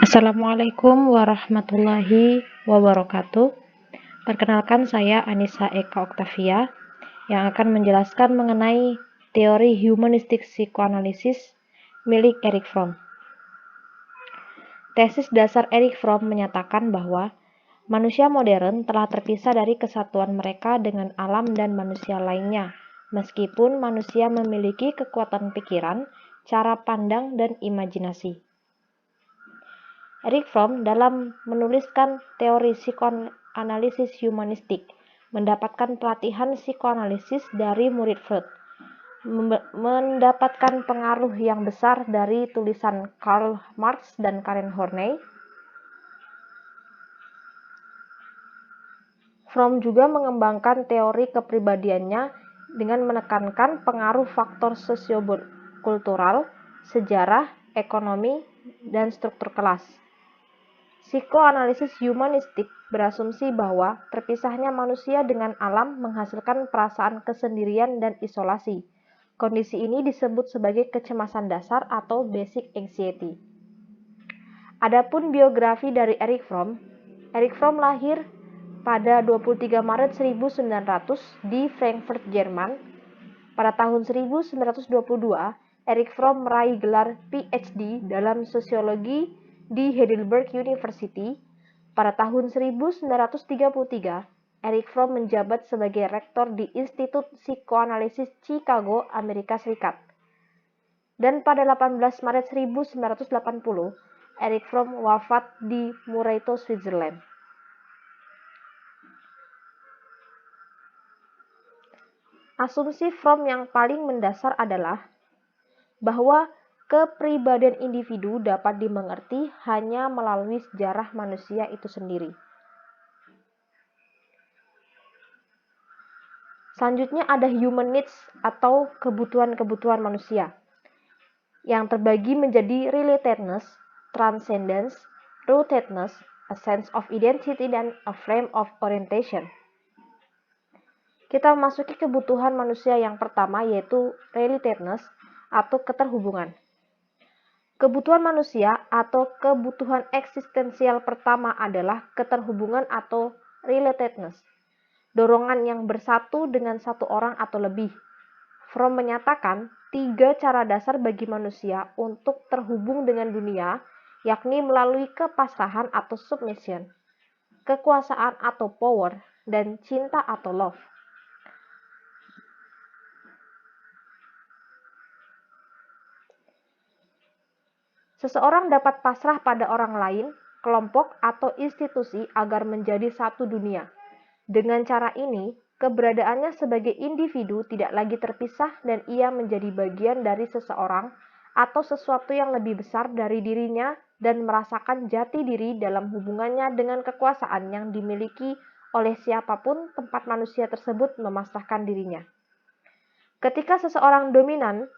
Assalamualaikum warahmatullahi wabarakatuh. Perkenalkan, saya Anissa Eka Oktavia yang akan menjelaskan mengenai teori humanistik psikoanalisis milik Erich Fromm. Tesis dasar Erich Fromm menyatakan bahwa manusia modern telah terpisah dari kesatuan mereka dengan alam dan manusia lainnya, meskipun manusia memiliki kekuatan pikiran, cara pandang, dan imajinasi. Erich Fromm dalam menuliskan teori psikoanalisis humanistik mendapatkan pelatihan psikoanalisis dari murid Freud, mendapatkan pengaruh yang besar dari tulisan Karl Marx dan Karen Horney. Fromm juga mengembangkan teori kepribadiannya dengan menekankan pengaruh faktor sosiokultural, sejarah, ekonomi, dan struktur kelas. Psikoanalisis humanistik berasumsi bahwa terpisahnya manusia dengan alam menghasilkan perasaan kesendirian dan isolasi. Kondisi ini disebut sebagai kecemasan dasar atau basic anxiety. Adapun biografi dari Erich Fromm lahir pada 23 Maret 1900 di Frankfurt, Jerman. Pada tahun 1922, Erich Fromm meraih gelar PhD dalam sosiologi di Heidelberg University. Pada tahun 1933, Erich Fromm menjabat sebagai rektor di Institut Psikoanalisis Chicago, Amerika Serikat. Dan pada 18 Maret 1980, Erich Fromm wafat di Mureto, Switzerland. Asumsi Fromm yang paling mendasar adalah bahwa kepribadian individu dapat dimengerti hanya melalui sejarah manusia itu sendiri. Selanjutnya ada human needs atau kebutuhan-kebutuhan manusia yang terbagi menjadi relatedness, transcendence, rootedness, a sense of identity, dan a frame of orientation. Kita memasuki kebutuhan manusia yang pertama, yaitu relatedness atau keterhubungan. Kebutuhan manusia atau kebutuhan eksistensial pertama adalah keterhubungan atau relatedness, dorongan yang bersatu dengan satu orang atau lebih. Fromm menyatakan 3 cara dasar bagi manusia untuk terhubung dengan dunia, yakni melalui kepasrahan atau submission, kekuasaan atau power, dan cinta atau love. Seseorang dapat pasrah pada orang lain, kelompok, atau institusi agar menjadi satu dunia. Dengan cara ini, keberadaannya sebagai individu tidak lagi terpisah dan ia menjadi bagian dari seseorang atau sesuatu yang lebih besar dari dirinya dan merasakan jati diri dalam hubungannya dengan kekuasaan yang dimiliki oleh siapapun tempat manusia tersebut memasrahkan dirinya. Ketika seseorang dominan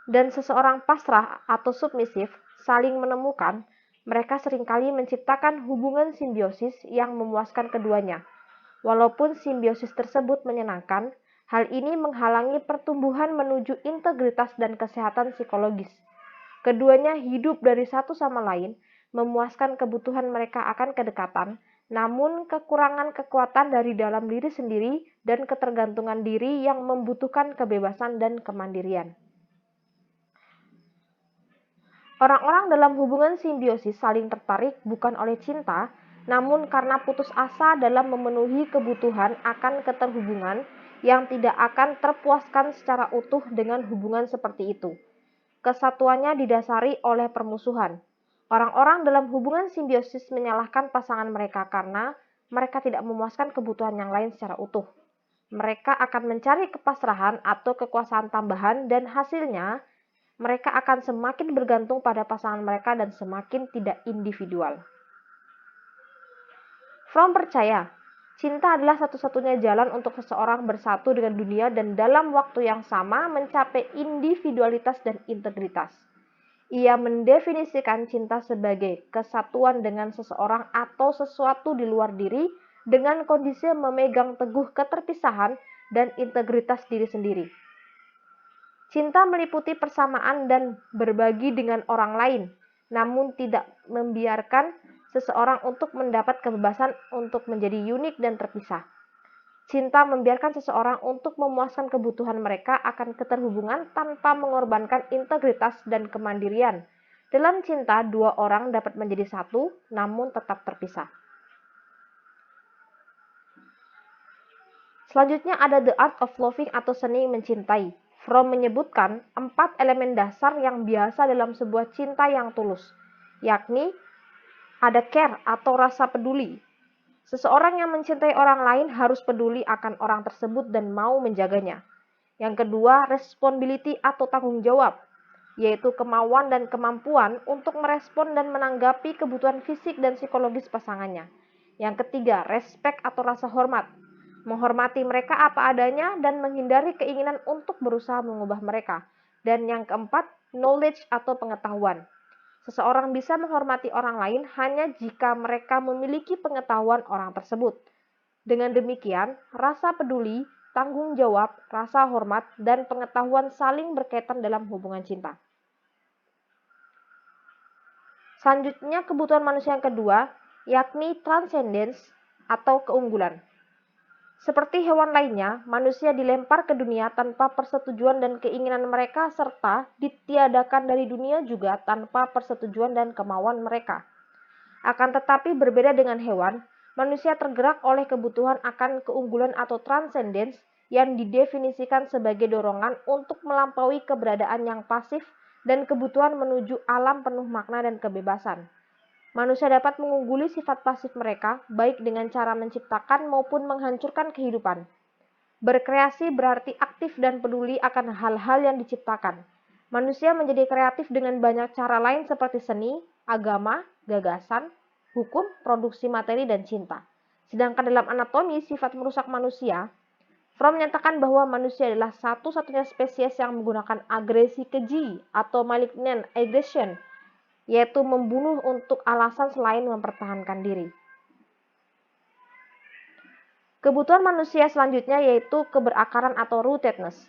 dan seseorang pasrah atau submisif saling menemukan, mereka seringkali menciptakan hubungan simbiosis yang memuaskan keduanya. Walaupun simbiosis tersebut menyenangkan, hal ini menghalangi pertumbuhan menuju integritas dan kesehatan psikologis. Keduanya hidup dari satu sama lain, memuaskan kebutuhan mereka akan kedekatan, namun kekurangan kekuatan dari dalam diri sendiri dan ketergantungan diri yang membutuhkan kebebasan dan kemandirian. Orang-orang dalam hubungan simbiosis saling tertarik bukan oleh cinta, namun karena putus asa dalam memenuhi kebutuhan akan keterhubungan yang tidak akan terpuaskan secara utuh dengan hubungan seperti itu. Kesatuannya didasari oleh permusuhan. Orang-orang dalam hubungan simbiosis menyalahkan pasangan mereka karena mereka tidak memuaskan kebutuhan yang lain secara utuh. Mereka akan mencari kepasrahan atau kekuasaan tambahan dan hasilnya mereka akan semakin bergantung pada pasangan mereka dan semakin tidak individual. Fromm percaya, cinta adalah satu-satunya jalan untuk seseorang bersatu dengan dunia dan dalam waktu yang sama mencapai individualitas dan integritas. Ia mendefinisikan cinta sebagai kesatuan dengan seseorang atau sesuatu di luar diri dengan kondisi memegang teguh keterpisahan dan integritas diri sendiri. Cinta meliputi persamaan dan berbagi dengan orang lain, namun tidak membiarkan seseorang untuk mendapat kebebasan untuk menjadi unik dan terpisah. Cinta membiarkan seseorang untuk memuaskan kebutuhan mereka akan keterhubungan tanpa mengorbankan integritas dan kemandirian. Dalam cinta, dua orang dapat menjadi satu, namun tetap terpisah. Selanjutnya ada The Art of Loving atau seni mencintai. Fromm menyebutkan 4 elemen dasar yang biasa dalam sebuah cinta yang tulus, yakni ada care atau rasa peduli. Seseorang yang mencintai orang lain harus peduli akan orang tersebut dan mau menjaganya. Yang kedua, responsibility atau tanggung jawab, yaitu kemauan dan kemampuan untuk merespon dan menanggapi kebutuhan fisik dan psikologis pasangannya. Yang ketiga, respect atau rasa hormat, menghormati mereka apa adanya dan menghindari keinginan untuk berusaha mengubah mereka. Dan yang keempat, knowledge atau pengetahuan. Seseorang bisa menghormati orang lain hanya jika mereka memiliki pengetahuan orang tersebut. Dengan demikian, rasa peduli, tanggung jawab, rasa hormat, dan pengetahuan saling berkaitan dalam hubungan cinta. Selanjutnya, kebutuhan manusia yang kedua, yakni transcendence atau keunggulan. Seperti hewan lainnya, manusia dilempar ke dunia tanpa persetujuan dan keinginan mereka serta ditiadakan dari dunia juga tanpa persetujuan dan kemauan mereka. Akan tetapi berbeda dengan hewan, manusia tergerak oleh kebutuhan akan keunggulan atau transcendence yang didefinisikan sebagai dorongan untuk melampaui keberadaan yang pasif dan kebutuhan menuju alam penuh makna dan kebebasan. Manusia dapat mengungguli sifat pasif mereka, baik dengan cara menciptakan maupun menghancurkan kehidupan. Berkreasi berarti aktif dan peduli akan hal-hal yang diciptakan. Manusia menjadi kreatif dengan banyak cara lain seperti seni, agama, gagasan, hukum, produksi materi, dan cinta. Sedangkan dalam anatomi sifat merusak manusia, Fromm menyatakan bahwa manusia adalah satu-satunya spesies yang menggunakan agresi keji atau malignant aggression, yaitu membunuh untuk alasan selain mempertahankan diri. Kebutuhan manusia selanjutnya yaitu keberakaran atau rootedness.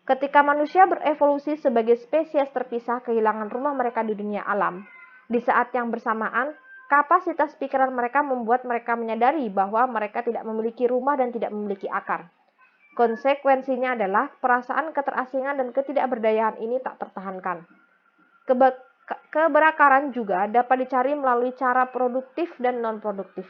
Ketika manusia berevolusi sebagai spesies terpisah kehilangan rumah mereka di dunia alam, di saat yang bersamaan, kapasitas pikiran mereka membuat mereka menyadari bahwa mereka tidak memiliki rumah dan tidak memiliki akar. Konsekuensinya adalah perasaan keterasingan dan ketidakberdayaan ini tak tertahankan. Keberakaran juga dapat dicari melalui cara produktif dan non-produktif.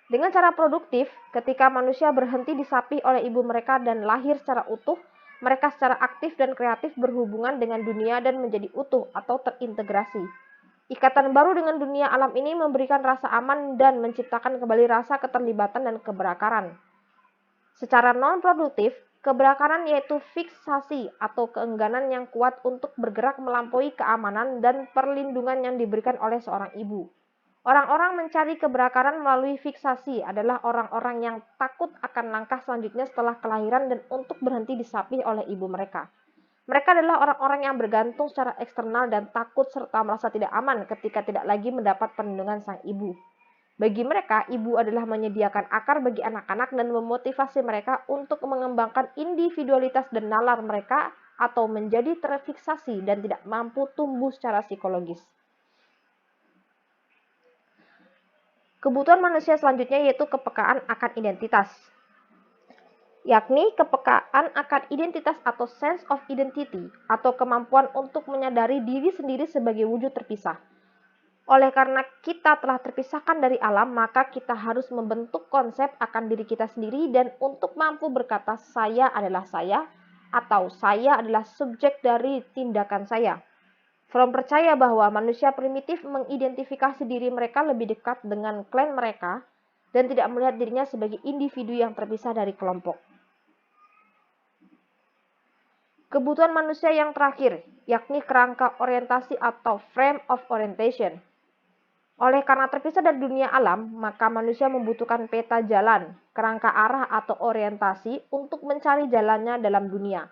Dengan cara produktif, ketika manusia berhenti disapih oleh ibu mereka dan lahir secara utuh, mereka secara aktif dan kreatif berhubungan dengan dunia dan menjadi utuh atau terintegrasi. Ikatan baru dengan dunia alam ini memberikan rasa aman dan menciptakan kembali rasa keterlibatan dan keberakaran. Secara non-produktif, keberakaran yaitu fiksasi atau keengganan yang kuat untuk bergerak melampaui keamanan dan perlindungan yang diberikan oleh seorang ibu. Orang-orang mencari keberakaran melalui fiksasi adalah orang-orang yang takut akan langkah selanjutnya setelah kelahiran dan untuk berhenti disapih oleh ibu mereka. Mereka adalah orang-orang yang bergantung secara eksternal dan takut serta merasa tidak aman ketika tidak lagi mendapat perlindungan sang ibu. Bagi mereka, ibu adalah menyediakan akar bagi anak-anak dan memotivasi mereka untuk mengembangkan individualitas dan nalar mereka atau menjadi terfiksasi dan tidak mampu tumbuh secara psikologis. Kebutuhan manusia selanjutnya yaitu kepekaan akan identitas, yakni kepekaan akan identitas atau sense of identity atau kemampuan untuk menyadari diri sendiri sebagai wujud terpisah. Oleh karena kita telah terpisahkan dari alam, maka kita harus membentuk konsep akan diri kita sendiri dan untuk mampu berkata saya adalah saya atau saya adalah subjek dari tindakan saya. Fromm percaya bahwa manusia primitif mengidentifikasi diri mereka lebih dekat dengan klan mereka dan tidak melihat dirinya sebagai individu yang terpisah dari kelompok. Kebutuhan manusia yang terakhir, yakni kerangka orientasi atau frame of orientation. Oleh karena terpisah dari dunia alam, maka manusia membutuhkan peta jalan, kerangka arah atau orientasi untuk mencari jalannya dalam dunia.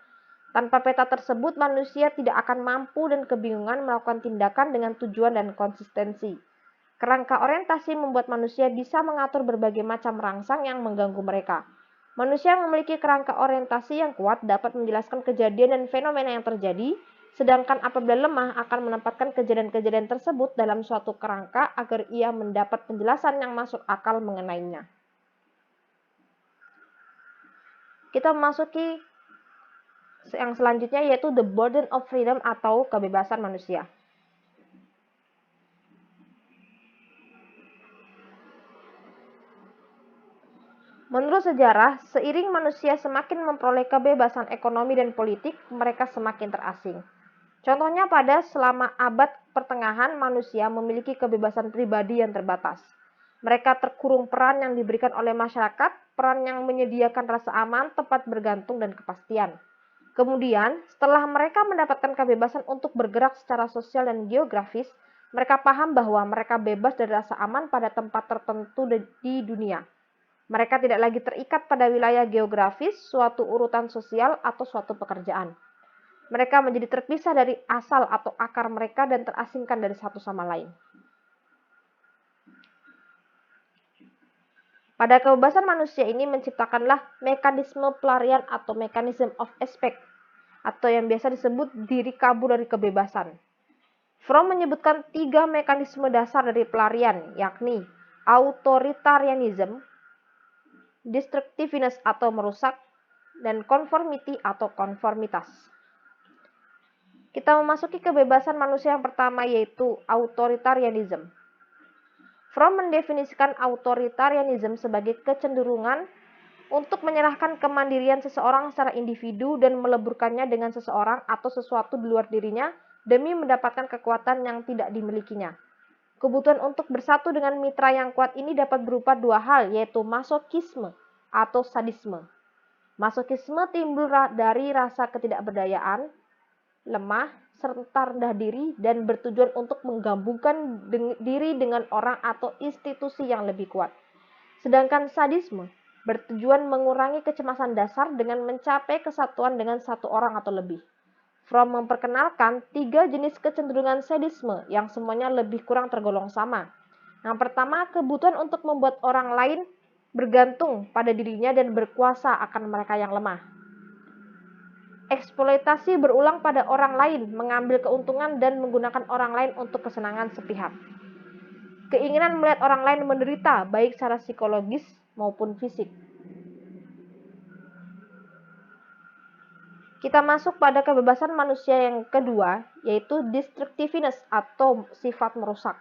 Tanpa peta tersebut, manusia tidak akan mampu dan kebingungan melakukan tindakan dengan tujuan dan konsistensi. Kerangka orientasi membuat manusia bisa mengatur berbagai macam rangsang yang mengganggu mereka. Manusia yang memiliki kerangka orientasi yang kuat dapat menjelaskan kejadian dan fenomena yang terjadi, Sedangkan apabila lemah akan menempatkan kejadian-kejadian tersebut dalam suatu kerangka agar ia mendapat penjelasan yang masuk akal mengenainya. Kita memasuki yang selanjutnya yaitu the burden of freedom atau kebebasan manusia. Menurut sejarah, seiring manusia semakin memperoleh kebebasan ekonomi dan politik, mereka semakin terasing. Contohnya pada selama abad pertengahan, manusia memiliki kebebasan pribadi yang terbatas. Mereka terkurung peran yang diberikan oleh masyarakat, peran yang menyediakan rasa aman, tempat bergantung, dan kepastian. Kemudian, setelah mereka mendapatkan kebebasan untuk bergerak secara sosial dan geografis, mereka paham bahwa mereka bebas dari rasa aman pada tempat tertentu di dunia. Mereka tidak lagi terikat pada wilayah geografis, suatu urutan sosial, atau suatu pekerjaan. Mereka menjadi terpisah dari asal atau akar mereka dan terasingkan dari satu sama lain. Pada kebebasan manusia ini menciptakanlah mekanisme pelarian atau mechanism of escape, atau yang biasa disebut diri kabur dari kebebasan. Fromm menyebutkan 3 mekanisme dasar dari pelarian, yakni authoritarianism, destructiveness atau merusak, dan conformity atau konformitas. Kita memasuki kebebasan manusia yang pertama yaitu authoritarianism. Fromm mendefinisikan authoritarianism sebagai kecenderungan untuk menyerahkan kemandirian seseorang secara individu dan meleburkannya dengan seseorang atau sesuatu di luar dirinya demi mendapatkan kekuatan yang tidak dimilikinya. Kebutuhan untuk bersatu dengan mitra yang kuat ini dapat berupa 2 hal, yaitu masokisme atau sadisme. Masokisme timbul dari rasa ketidakberdayaan, lemah, serta rendah diri, dan bertujuan untuk menggabungkan diri dengan orang atau institusi yang lebih kuat. Sedangkan sadisme bertujuan mengurangi kecemasan dasar dengan mencapai kesatuan dengan satu orang atau lebih. Fromm memperkenalkan 3 jenis kecenderungan sadisme yang semuanya lebih kurang tergolong sama. Yang pertama, kebutuhan untuk membuat orang lain bergantung pada dirinya dan berkuasa akan mereka yang lemah. Eksploitasi berulang pada orang lain, mengambil keuntungan dan menggunakan orang lain untuk kesenangan sepihak. Keinginan melihat orang lain menderita, baik secara psikologis maupun fisik. Kita masuk pada kebebasan manusia yang kedua, yaitu destructiveness atau sifat merusak.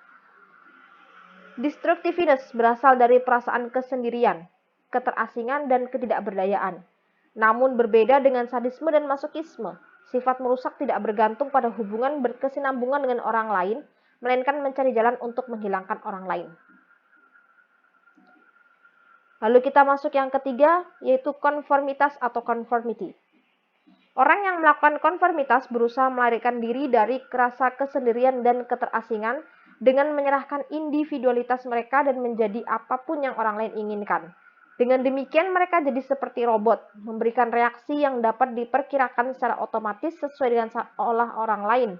Destructiveness berasal dari perasaan kesendirian, keterasingan, dan ketidakberdayaan. Namun berbeda dengan sadisme dan masokisme, sifat merusak tidak bergantung pada hubungan berkesinambungan dengan orang lain, melainkan mencari jalan untuk menghilangkan orang lain. Lalu kita masuk yang ketiga, yaitu konformitas atau conformity. Orang yang melakukan konformitas berusaha melarikan diri dari rasa kesendirian dan keterasingan dengan menyerahkan individualitas mereka dan menjadi apapun yang orang lain inginkan. Dengan demikian mereka jadi seperti robot, memberikan reaksi yang dapat diperkirakan secara otomatis sesuai dengan olah orang lain.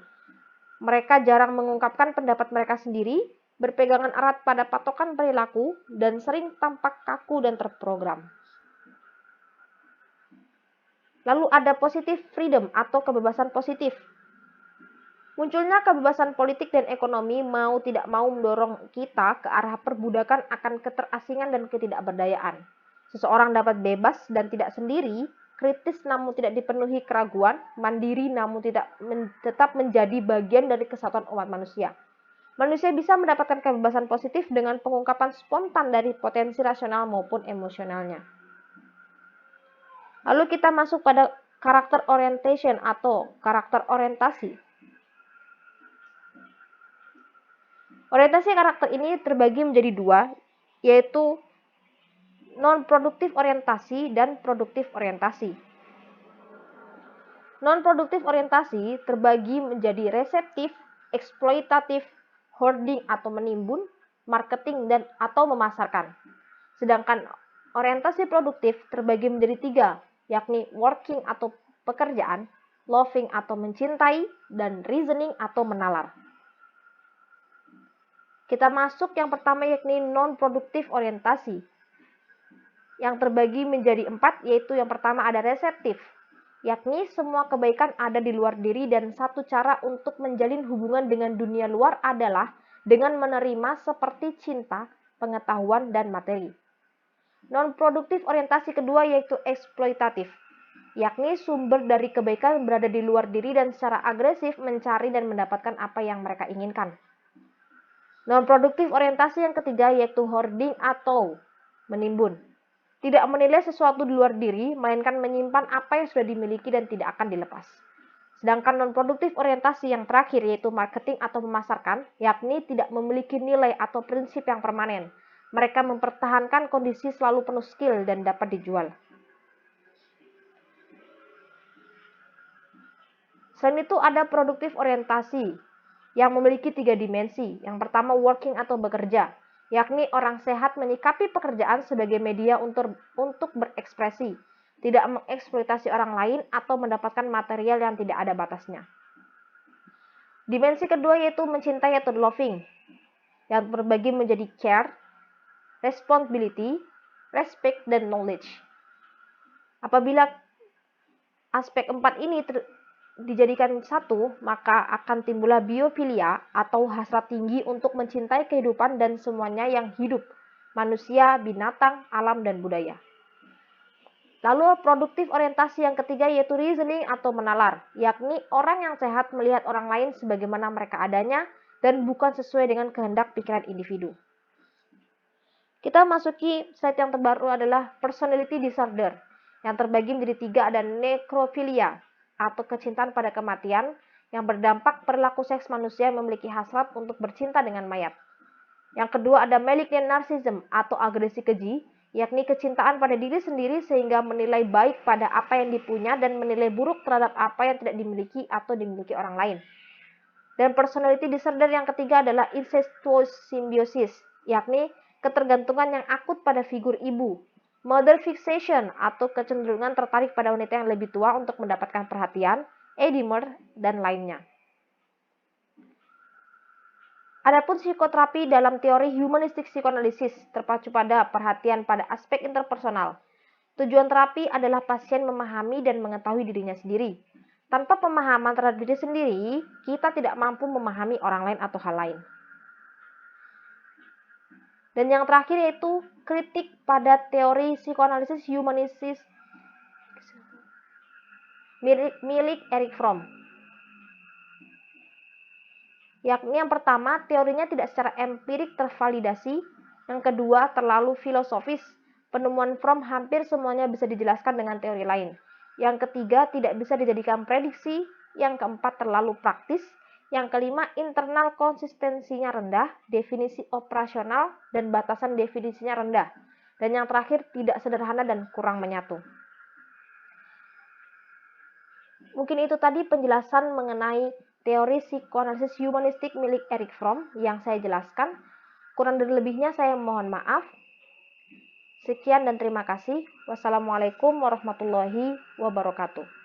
Mereka jarang mengungkapkan pendapat mereka sendiri, berpegangan erat pada patokan perilaku, dan sering tampak kaku dan terprogram. Lalu ada positive freedom atau kebebasan positif. Munculnya kebebasan politik dan ekonomi mau tidak mau mendorong kita ke arah perbudakan akan keterasingan dan ketidakberdayaan. Seseorang dapat bebas dan tidak sendiri, kritis namun tidak dipenuhi keraguan, mandiri namun tetap menjadi bagian dari kesatuan umat manusia. Manusia bisa mendapatkan kebebasan positif dengan pengungkapan spontan dari potensi rasional maupun emosionalnya. Lalu kita masuk pada karakter orientation atau karakter orientasi. Orientasi karakter ini terbagi menjadi 2, yaitu non-produktif orientasi dan produktif orientasi. Non-produktif orientasi terbagi menjadi reseptif, eksploitatif, hoarding atau menimbun, marketing dan atau memasarkan. Sedangkan orientasi produktif terbagi menjadi 3, yakni working atau pekerjaan, loving atau mencintai, dan reasoning atau menalar. Kita masuk yang pertama yakni non-produktif orientasi, yang terbagi menjadi 4, yaitu yang pertama ada reseptif. yakni semua kebaikan ada di luar diri dan satu cara untuk menjalin hubungan dengan dunia luar adalah dengan menerima seperti cinta, pengetahuan, dan materi. Non-produktif orientasi kedua yaitu eksploitatif, yakni sumber dari kebaikan berada di luar diri dan secara agresif mencari dan mendapatkan apa yang mereka inginkan. Non-produktif orientasi yang ketiga yaitu hoarding atau menimbun. Tidak menilai sesuatu di luar diri, melainkan menyimpan apa yang sudah dimiliki dan tidak akan dilepas. Sedangkan non-produktif orientasi yang terakhir yaitu marketing atau memasarkan, yakni tidak memiliki nilai atau prinsip yang permanen. Mereka mempertahankan kondisi selalu penuh skill dan dapat dijual. Selain itu ada produktif orientasi yang memiliki 3 dimensi. Yang pertama working atau bekerja, yakni orang sehat menyikapi pekerjaan sebagai media untuk berekspresi, tidak mengeksploitasi orang lain atau mendapatkan material yang tidak ada batasnya. Dimensi kedua yaitu mencintai atau loving, yang terbagi menjadi care, responsibility, respect, dan knowledge. Apabila aspek 4 ini dijadikan satu, maka akan timbullah biofilia atau hasrat tinggi untuk mencintai kehidupan dan semuanya yang hidup, manusia, binatang, alam, dan budaya. Lalu produktif orientasi yang ketiga yaitu reasoning atau menalar, yakni orang yang sehat melihat orang lain sebagaimana mereka adanya dan bukan sesuai dengan kehendak pikiran individu. Kita masuki slide yang terbaru adalah personality disorder, yang terbagi menjadi 3, ada necrophilia atau kecintaan pada kematian yang berdampak perilaku seks manusia yang memiliki hasrat untuk bercinta dengan mayat. Yang kedua ada malignant narcissism atau agresi keji, yakni kecintaan pada diri sendiri sehingga menilai baik pada apa yang dipunya dan menilai buruk terhadap apa yang tidak dimiliki atau dimiliki orang lain. Dan personality disorder yang ketiga adalah incestuous symbiosis, yakni ketergantungan yang akut pada figur ibu. Mother fixation atau kecenderungan tertarik pada wanita yang lebih tua untuk mendapatkan perhatian, Edimer, dan lainnya. Adapun psikoterapi dalam teori humanistik psikoanalisis terpacu pada perhatian pada aspek interpersonal. Tujuan terapi adalah pasien memahami dan mengetahui dirinya sendiri. Tanpa pemahaman terhadap diri sendiri, kita tidak mampu memahami orang lain atau hal lain. Dan yang terakhir yaitu kritik pada teori psikoanalisis humanistis milik Erich Fromm. Yakni yang pertama, teorinya tidak secara empirik tervalidasi. Yang kedua, terlalu filosofis. Penemuan Fromm hampir semuanya bisa dijelaskan dengan teori lain. Yang ketiga, tidak bisa dijadikan prediksi. Yang keempat, terlalu praktis. Yang kelima, internal konsistensinya rendah, definisi operasional dan batasan definisinya rendah. Dan yang terakhir, tidak sederhana dan kurang menyatu. Mungkin itu tadi penjelasan mengenai teori psikoanalisis humanistik milik Erich Fromm yang saya jelaskan. Kurang dan lebihnya saya mohon maaf. Sekian dan terima kasih. Wassalamualaikum warahmatullahi wabarakatuh.